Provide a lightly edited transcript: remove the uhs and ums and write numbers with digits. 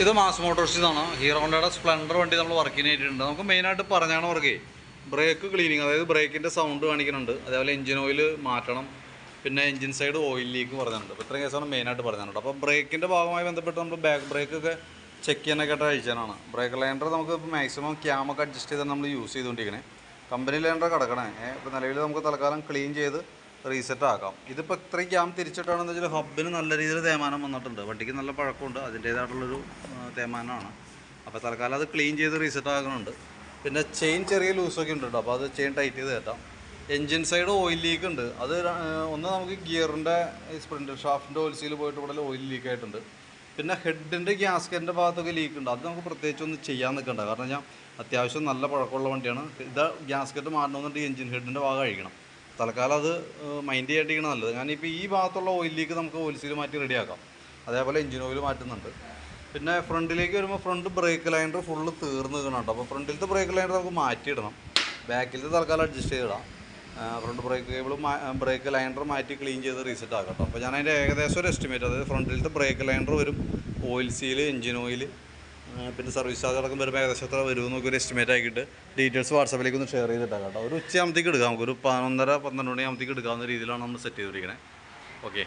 ഇത് mass മോട്ടോഴ്സിന്നാണ്. Hero ഹോണ്ടയുടെ Splendor വണ്ടി നമ്മൾ വർക്കിന് ആയിട്ടുണ്ട്. നമുക്ക് മെയിനായിട്ട് പറഞ്ഞാണ് വർക്ക് ബ്രേക്ക് ക്ലീനിങ്, അതായത് ബ്രേക്കിൻ്റെ സൗണ്ട് കാണിക്കുന്നുണ്ട്, അതേപോലെ എഞ്ചിൻ ഓയിൽ മാറ്റണം, പിന്നെ എഞ്ചിൻ സൈഡ് ഓയിൽ ലീക്ക് പറഞ്ഞിട്ടുണ്ട്. അപ്പോൾ ഇത്രയും കേസാണ് മെയിനായിട്ട് പറഞ്ഞിട്ടുണ്ട്. അപ്പോൾ ബ്രേക്കിൻ്റെ ഭാഗമായി ബന്ധപ്പെട്ട് നമ്മൾ ബാക്ക് ബ്രേക്കൊക്കെ ചെക്ക് ചെയ്യാനൊക്കെ ആയിട്ട് അയച്ചാനാണ്. ബ്രേക്ക് ലൈൻഡർ നമുക്ക് ഇപ്പോൾ മാക്സിമം ക്യാമൊക്കെ അഡ്ജസ്റ്റ് ചെയ്താണ് നമ്മൾ യൂസ് ചെയ്തുകൊണ്ടിരിക്കണേ. കമ്പനി ലൈൻഡർ കിടക്കണേ. ഇപ്പോൾ നിലവിൽ നമുക്ക് തൽക്കാലം ക്ലീൻ ചെയ്ത് റീസെറ്റ് ആക്കാം. ഇതിപ്പോൾ ഇത്രയും ക്യാം തിരിച്ചിട്ടാണെന്ന് വെച്ചാൽ ഹബ്ബിന് നല്ല രീതിയിൽ തേയ്മാനം വന്നിട്ടുണ്ട്. വണ്ടിക്ക് നല്ല പഴക്കമുണ്ട്, അതിൻ്റേതായിട്ടുള്ളൊരു തേയ്മാനമാണ്. അപ്പോൾ തൽക്കാലം അത് ക്ലീൻ ചെയ്ത് റീസെറ്റ് ആക്കുന്നുണ്ട്. പിന്നെ ചെയിൻ ചെറിയ ലൂസൊക്കെ ഉണ്ട് കേട്ടോ, അപ്പോൾ അത് ചെയിൻ ടൈറ്റ് ചെയ്ത് കയറ്റാം. എൻജിൻ സൈഡ് ഓയിൽ ലീക്ക് ഉണ്ട്. അത് ഒന്ന് നമുക്ക് ഗിയറിൻ്റെ സ്പ്രിൻ്റ് ഷാഫ്റ്റിൻ്റെ ഓയിൽസിൽ പോയിട്ട് ഇവിടെ ഓയിൽ ലീക്ക് ആയിട്ടുണ്ട്. പിന്നെ ഹെഡിൻ്റെ ഗ്യാസ്കറ്റിൻ്റെ ഭാഗത്തൊക്കെ ലീക്ക് ഉണ്ട്. അത് നമുക്ക് പ്രത്യേകിച്ച് ഒന്നും ചെയ്യാൻ നിൽക്കണ്ട, കാരണം ഞാൻ അത്യാവശ്യം നല്ല പഴക്കമുള്ള വണ്ടിയാണ്. ഇത് ഗ്യാസ്കറ്റ് മാറ്റണമെന്നുണ്ടെങ്കിൽ എൻജിൻ ഹെഡിൻ്റെ ഭാഗം അഴിക്കണം. തൽക്കാലം അത് മൈൻഡ് ചെയ്യാണ്ടിരിക്കണം നല്ലത്. ഞാനിപ്പോൾ ഈ ഭാഗത്തുള്ള ഓയിൽ ലീക്ക് നമുക്ക് ഓയിൽസിൽ മാറ്റി റെഡിയാക്കാം. അതേപോലെ എൻജിൻ ഓയിൽ മാറ്റുന്നുണ്ട്. പിന്നെ ഫ്രണ്ടിലേക്ക് വരുമ്പോൾ ഫ്രണ്ട് ബ്രേക്ക് ലൈനർ ഫുള്ള് തീർന്ന് നിൽക്കണം കേട്ടോ. അപ്പോൾ ഫ്രണ്ടിലത്തെ ബ്രേക്ക് ലൈനർ നമുക്ക് മാറ്റിയിടണം, ബാക്കിലത്തെ തൽക്കാലം അഡ്ജസ്റ്റ് ചെയ്തിടാം. Front brake cable brake liner മാറ്റി ക്ലീൻ ചെയ്ത് റീസെറ്റ് ആക്കാം കേട്ടോ. അപ്പോൾ ഞാൻ അതിൻ്റെ ഏകദേശം ഒരു എസ്റ്റിമേറ്റ്, അതായത് ഫ്രണ്ടിലത്തെ ബ്രേക്ക് ലൈനർ വരും, ഓയിൽ സീൽ, എൻജിൻ ഓയിൽ, പിന്നെ സർവീസ് ചാർജ് അടക്കം വരുമ്പോൾ ഏകദേശം എത്ര വരും എന്നൊക്കെ ഒരു എസ്റ്റിമേറ്റ് ആക്കിയിട്ട് ഡീറ്റെയിൽസ് വാട്സാപ്പിലേക്ക് ഒന്ന് ഷെയർ ചെയ്തിട്ടാണ് കേട്ടോ. ഒരു ഉച്ചയാകുമ്പോഴത്തേക്ക് എടുക്കാം, നമുക്കൊരു 11:30-12 മണിയാകുമ്പോഴത്തേക്ക് എടുക്കാവുന്ന രീതിയിലാണ് നമ്മൾ സെറ്റ് ചെയ്തിരിക്കുന്നത്. ഓക്കെ.